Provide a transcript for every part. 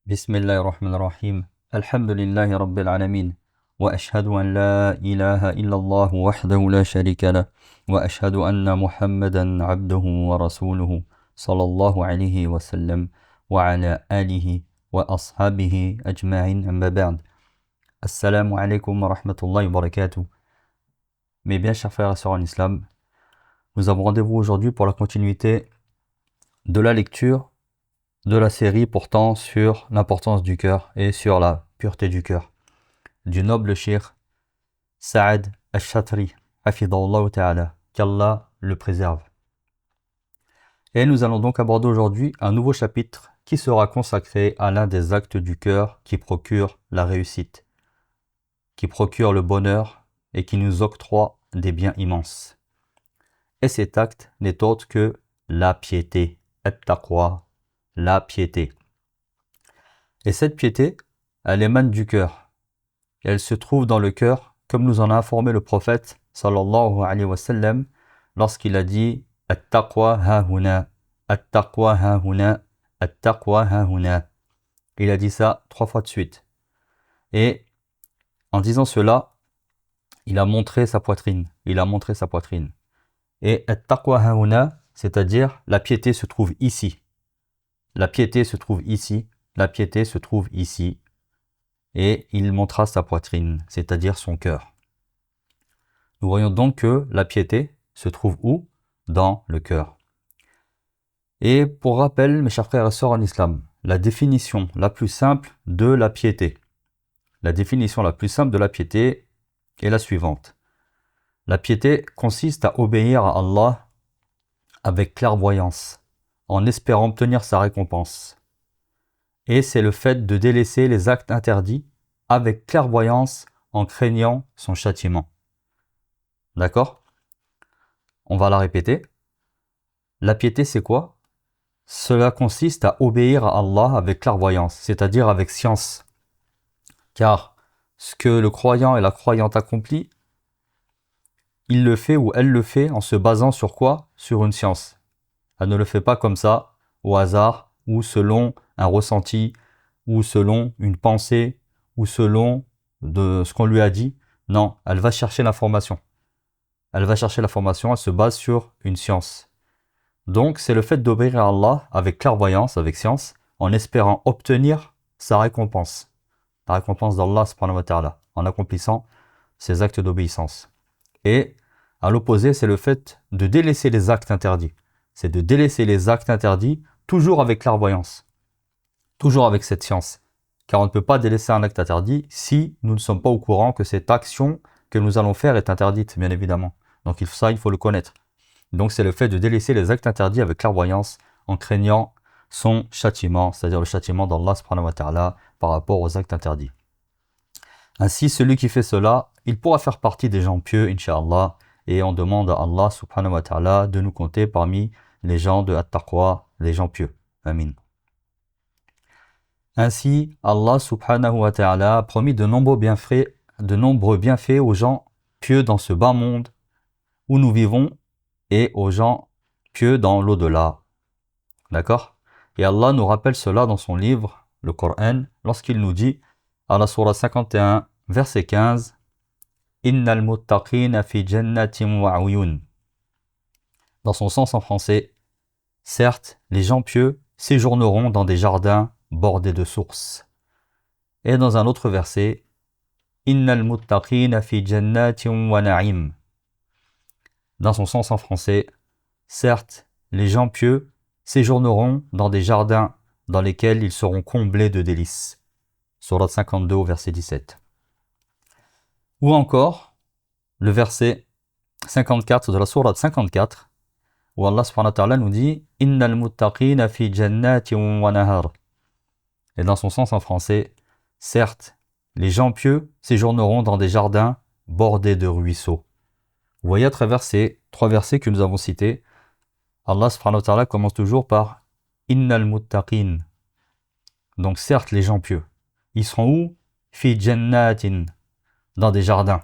بسم الله الرحمن الرحيم الحمد لله رب العالمين وأشهد أن لا إله إلا الله وحده لا شريك له وأشهد أن محمدا عبده ورسوله صلى الله عليه وسلم وعلى آله وأصحابه أجمعين أما بعد السلام عليكم ورحمة الله وبركاته. Mes bien chers frères et sœurs en islam, nous avons rendez-vous aujourd'hui pour la continuité de la lecture de la série portant sur l'importance du cœur et sur la pureté du cœur du noble cheikh Saad al-Shatri, hafidhahullah ta'ala, qu'Allah le préserve. Et nous allons donc aborder aujourd'hui un nouveau chapitre qui sera consacré à l'un des actes du cœur qui procure la réussite, qui procure le bonheur et qui nous octroie des biens immenses. Et cet acte n'est autre que la piété, at-taqwa, la piété. Et cette piété, elle émane du cœur. Elle se trouve dans le cœur, comme nous en a informé le prophète, sallallahu alayhi wa sallam, lorsqu'il a dit « At-taqwa ha-huna, at-taqwa ha-huna, at-taqwa ha-huna ». Il a dit ça 3 fois de suite. Et en disant cela, il a montré sa poitrine. Il a montré sa poitrine. Et « at-taqwa ha-huna », c'est-à-dire la piété se trouve ici. La piété se trouve ici, la piété se trouve ici. Et il montra sa poitrine, c'est-à-dire son cœur. Nous voyons donc que la piété se trouve où? Dans le cœur. Et pour rappel, mes chers frères et sœurs en islam, la définition la plus simple de la piété. La définition la plus simple de la piété est la suivante. La piété consiste à obéir à Allah avec clairvoyance, en espérant obtenir sa récompense. Et c'est le fait de délaisser les actes interdits avec clairvoyance en craignant son châtiment. D'accord? On va la répéter. La piété, c'est quoi? Cela consiste à obéir à Allah avec clairvoyance, c'est-à-dire avec science. Car ce que le croyant et la croyante accomplit, il le fait ou elle le fait en se basant sur quoi? Sur une science. Elle ne le fait pas comme ça, au hasard, ou selon un ressenti, ou selon une pensée, ou selon ce qu'on lui a dit. Non, elle va chercher l'information. Elle va chercher l'information, elle se base sur une science. Donc, c'est le fait d'obéir à Allah avec clairvoyance, avec science, en espérant obtenir sa récompense. La récompense d'Allah, subhanahu wa ta'ala, en accomplissant ses actes d'obéissance. Et, à l'opposé, c'est le fait de délaisser les actes interdits. C'est de délaisser les actes interdits, toujours avec clairvoyance, toujours avec cette science. Car on ne peut pas délaisser un acte interdit si nous ne sommes pas au courant que cette action que nous allons faire est interdite, bien évidemment. Donc ça, il faut le connaître. Donc c'est le fait de délaisser les actes interdits avec clairvoyance, en craignant son châtiment, c'est-à-dire le châtiment d'Allah subhanahu wa ta'ala par rapport aux actes interdits. Ainsi, celui qui fait cela, il pourra faire partie des gens pieux, incha'Allah, et on demande à Allah subhanahu wa ta'ala de nous compter parmi les gens de At-Taqwa, les gens pieux. Amin. Ainsi, Allah subhanahu wa ta'ala a promis de nombreux bienfaits aux gens pieux dans ce bas monde où nous vivons et aux gens pieux dans l'au-delà. D'accord? Et Allah nous rappelle cela dans son livre, le Coran, lorsqu'il nous dit, à la sourate 51, verset 15, Innal muttaqina fi jannatin wa uyun. Dans son sens en français, certes, les gens pieux séjourneront dans des jardins bordés de sources. Et dans un autre verset, Innal muttaqina fi jannatin wa na'im. Dans son sens en français, certes, les gens pieux séjourneront dans des jardins dans lesquels ils seront comblés de délices. Sourate 52 au verset 17. Ou encore, le verset 54 de la sourate 54, où Allah subhanahu wa ta'ala nous dit « Innal muttaqina fi jannatin wa nahar ». Et dans son sens en français, certes, les gens pieux séjourneront dans des jardins bordés de ruisseaux. Vous voyez à travers ces 3 versets que nous avons cités, Allah subhanahu wa ta'ala commence toujours par « Innal muttaqin ». Donc certes, les gens pieux. Ils seront où? Fi jannatin, dans des jardins.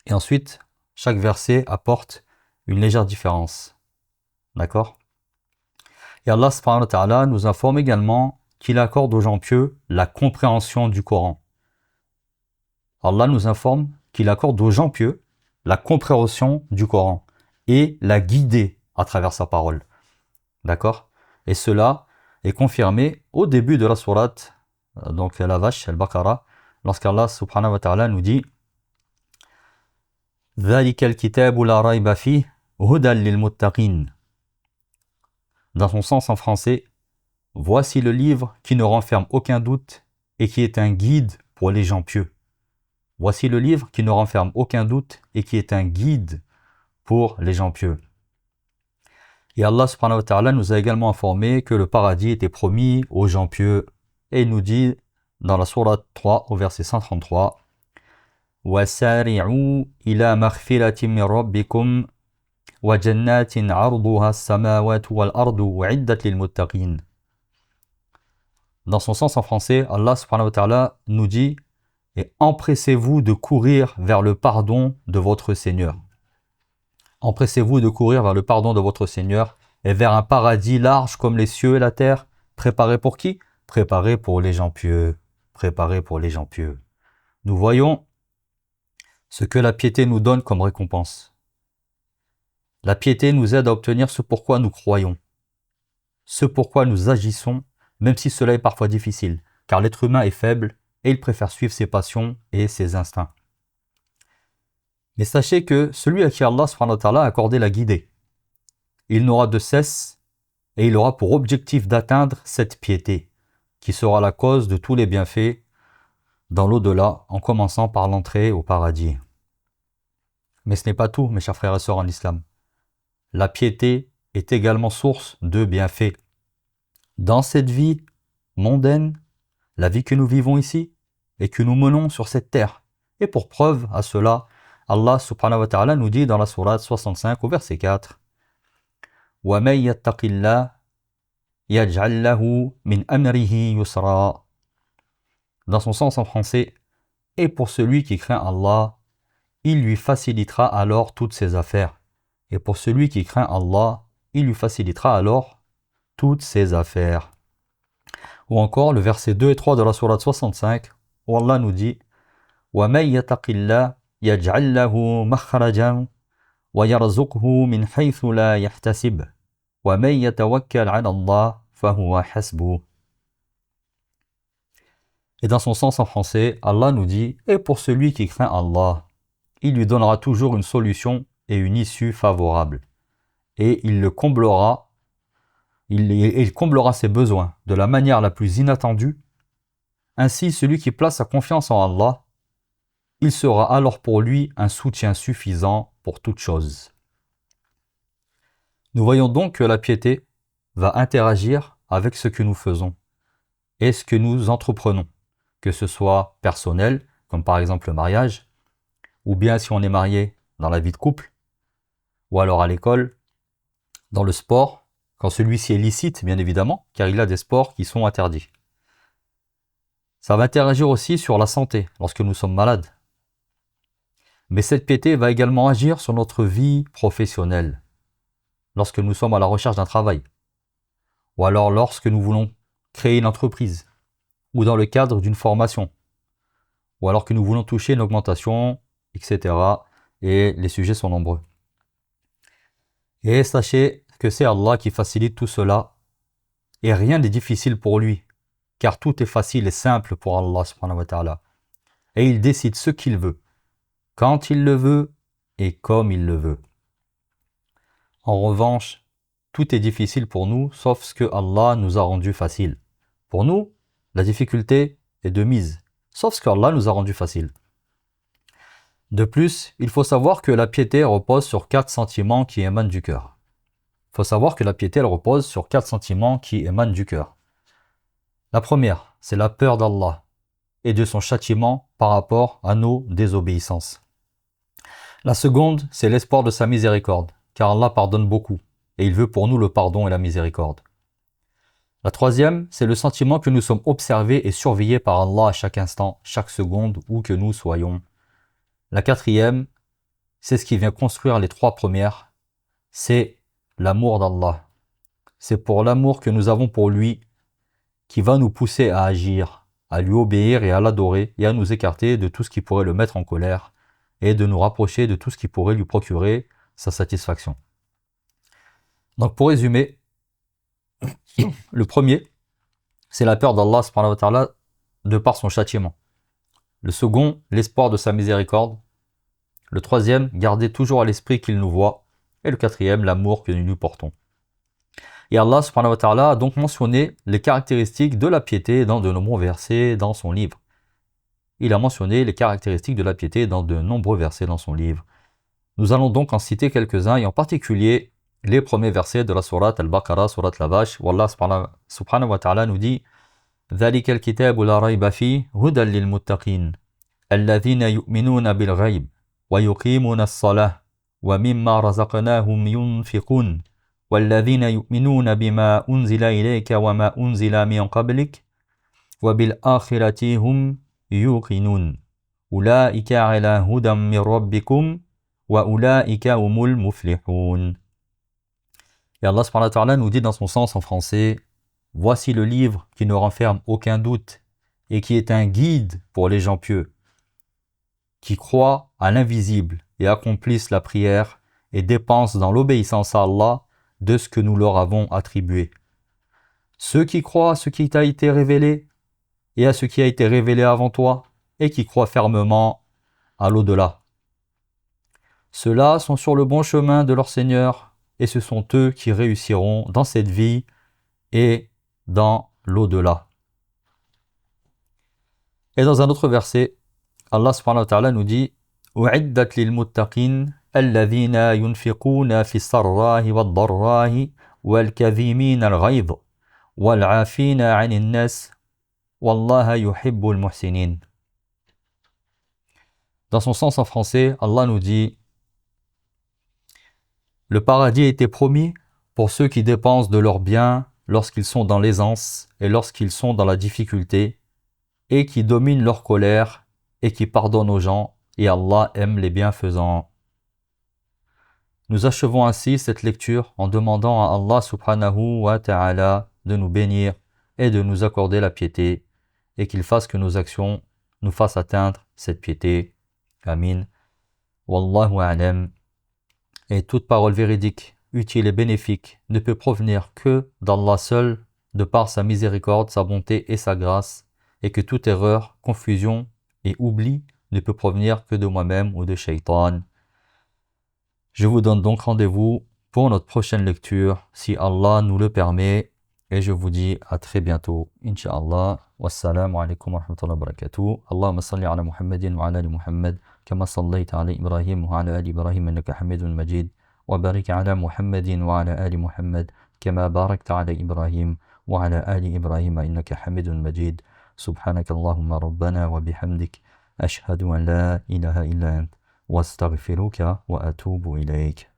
Et ensuite, chaque verset apporte une légère différence. D'accord? Et Allah subhanahu wa ta'ala nous informe également qu'il accorde aux gens pieux la compréhension du Coran. Allah nous informe qu'il accorde aux gens pieux la compréhension du Coran et la guider à travers sa parole. D'accord? Et cela est confirmé au début de la sourate, donc la vache, al-Baqarah, lorsqu'Allah subhanahu wa ta'ala nous dit ذَلِكَ الْكِتَابُ لَا رَيْبَ فِيهِ هُدًى لِلْمُتَّقِينَ. Dans son sens en français, voici le livre qui ne renferme aucun doute et qui est un guide pour les gens pieux. Voici le livre qui ne renferme aucun doute et qui est un guide pour les gens pieux. Et Allah subhanahu wa ta'ala nous a également informé que le paradis était promis aux gens pieux. Et il nous dit dans la sourate 3 au verset 133 وَسَارِعُوا إِلَى مَغْفِرَةٍ مِّن رَبِّكُمْ وَجَنَّاتٍ عَرْضُهَا السَّمَاوَاتُ وَالْأَرْضُ وَعِدَّةٍ لِلْمُتَّقِينَ. Dans son sens en français, Allah subhanahu wa ta'ala nous dit et empressez-vous de courir vers le pardon de votre Seigneur. Empressez-vous de courir vers le pardon de votre Seigneur et vers un paradis large comme les cieux et la terre. Préparé pour qui? Préparé pour les gens pieux. Préparé pour les gens pieux. Nous voyons ce que la piété nous donne comme récompense. La piété nous aide à obtenir ce pourquoi nous croyons, ce pourquoi nous agissons, même si cela est parfois difficile, car l'être humain est faible et il préfère suivre ses passions et ses instincts. Mais sachez que celui à qui Allah subhanahu wa ta'ala a accordé la guidée, il n'aura de cesse et il aura pour objectif d'atteindre cette piété, qui sera la cause de tous les bienfaits dans l'au-delà, en commençant par l'entrée au paradis. Mais ce n'est pas tout, mes chers frères et sœurs en islam. La piété est également source de bienfaits. Dans cette vie mondaine, la vie que nous vivons ici et que nous menons sur cette terre. Et pour preuve à cela, Allah subhanahu wa ta'ala nous dit dans la sourate 65 au verset 4 وَمَن يَتَّقِ اللَّهَ يَجْعَل لَّهُ مِنْ أَمْرِهِ يُسْرًا. Dans son sens en français, et pour celui qui craint Allah, il lui facilitera alors toutes ses affaires. Et pour celui qui craint Allah, il lui facilitera alors toutes ses affaires. Ou encore le verset 2 et 3 de la sourate 65, où Allah nous dit وَمَن يَتَقِ اللَّهَ يَجْعَل لَّهُ مَخْرَجًا وَيَرْزُقْهُ مِنْ حَيْثُ لَا يَحْتَسِبُ وَمَن يَتَوَكَّلْ عَلَى اللَّهِ فَهُوَ حَسْبُهُ. Et dans son sens en français, Allah nous dit et pour celui qui craint Allah, il lui donnera toujours une solution et une issue favorable. Et il comblera ses besoins de la manière la plus inattendue. Ainsi, celui qui place sa confiance en Allah, il sera alors pour lui un soutien suffisant pour toute chose. Nous voyons donc que la piété va interagir avec ce que nous faisons et ce que nous entreprenons, que ce soit personnel, comme par exemple le mariage, ou bien si on est marié dans la vie de couple, ou alors à l'école, dans le sport, quand celui-ci est licite, bien évidemment, car il y a des sports qui sont interdits. Ça va interagir aussi sur la santé, lorsque nous sommes malades. Mais cette piété va également agir sur notre vie professionnelle, lorsque nous sommes à la recherche d'un travail, ou alors lorsque nous voulons créer une entreprise, ou dans le cadre d'une formation, ou alors que nous voulons toucher une augmentation, etc. Et les sujets sont nombreux. Et sachez que c'est Allah qui facilite tout cela, et rien n'est difficile pour lui, car tout est facile et simple pour Allah subhanahu wa ta'ala. Et il décide ce qu'il veut, quand il le veut et comme il le veut. En revanche, tout est difficile pour nous, sauf ce que Allah nous a rendu facile. Pour nous, la difficulté est de mise, sauf ce qu'Allah nous a rendu facile. De plus, il faut savoir que la piété repose sur 4 sentiments qui émanent du cœur. Il faut savoir que la piété elle repose sur 4 sentiments qui émanent du cœur. La première, c'est la peur d'Allah et de son châtiment par rapport à nos désobéissances. La seconde, c'est l'espoir de sa miséricorde, car Allah pardonne beaucoup, et il veut pour nous le pardon et la miséricorde. La troisième, c'est le sentiment que nous sommes observés et surveillés par Allah à chaque instant, chaque seconde, où que nous soyons. La quatrième, c'est ce qui vient construire les 3 premières, c'est l'amour d'Allah. C'est pour l'amour que nous avons pour lui qui va nous pousser à agir, à lui obéir et à l'adorer, et à nous écarter de tout ce qui pourrait le mettre en colère, et de nous rapprocher de tout ce qui pourrait lui procurer sa satisfaction. Donc pour résumer, le premier, c'est la peur d'Allah subhanahu wa ta'ala de par son châtiment. Le second, l'espoir de sa miséricorde. Le troisième, garder toujours à l'esprit qu'il nous voit. Et le quatrième, l'amour que nous lui portons. Et Allah subhanahu wa ta'ala a donc mentionné les caractéristiques de la piété dans de nombreux versets dans son livre. Il a mentionné les caractéristiques de la piété dans de nombreux versets dans son livre. Nous allons donc en citer quelques-uns, et en particulier les premiers versets de la sourate Al-Baqarah, sourate la vache, où Allah subhanahu wa ta'ala nous dit ذلك الكتاب لا ريب فيه هدى للمتقين الذين يؤمنون بالغيب ويقيمون الصلاة ومما رزقناهم ينفقون والذين يؤمنون بما أنزل إليك وما أنزل من قبلك وبالآخرة هم يوقنون أولئك على هدى من ربكم وأولئك هم المفلحون. Et Allah subhanahu wa ta'ala nous dit dans son sens en français: voici le livre qui ne renferme aucun doute et qui est un guide pour les gens pieux, qui croient à l'invisible et accomplissent la prière et dépensent dans l'obéissance à Allah de ce que nous leur avons attribué. Ceux qui croient à ce qui t'a été révélé et à ce qui a été révélé avant toi et qui croient fermement à l'au-delà. Ceux-là sont sur le bon chemin de leur Seigneur et ce sont eux qui réussiront dans cette vie et dans l'au-delà. Et dans un autre verset, Allah subhanahu wa ta'ala nous dit أُعِدَّتْ لِلْمُتَّقِينَ الَّذِينَ يُنْفِقُونَ فِي السَّرَّاءِ وَالضَّرَّاءِ وَالْكَظِيمِينَ الْغَيْظَ وَالْعَافِينَ عَنِ النَّاسِ وَاللَّهَ يُحِبُّ الْمُحْسِنِينَ. Dans son sens en français, Allah nous dit: le paradis a été promis pour ceux qui dépensent de leurs biens lorsqu'ils sont dans l'aisance et lorsqu'ils sont dans la difficulté, et qui dominent leur colère et qui pardonnent aux gens, et Allah aime les bienfaisants. Nous achevons ainsi cette lecture en demandant à Allah subhanahu wa ta'ala de nous bénir et de nous accorder la piété, et qu'il fasse que nos actions nous fassent atteindre cette piété. Amin. Wallahu a'lam. Et toute parole véridique, utile et bénéfique ne peut provenir que d'Allah seul, de par sa miséricorde, sa bonté et sa grâce, et que toute erreur, confusion et oubli ne peut provenir que de moi-même ou de Shaitan. Je vous donne donc rendez-vous pour notre prochaine lecture, si Allah nous le permet, et je vous dis à très bientôt, Inch'Allah. Wassalamu alaikum wa rahmatullahi wa barakatuh. Allahumma salli ala Muhammadin wa ala ali Muhammad, kama sallaita ala Ibrahim wa ala ali Ibrahim innaka hamidun majid, wa barik ala Muhammadin wa ala ali Muhammad, kama barakta ala Ibrahim wa ala ali Ibrahim innaka hamidun majid. سبحانك اللهم ربنا وبحمدك أشهد أن لا إله إلا أنت واستغفرك وأتوب إليك.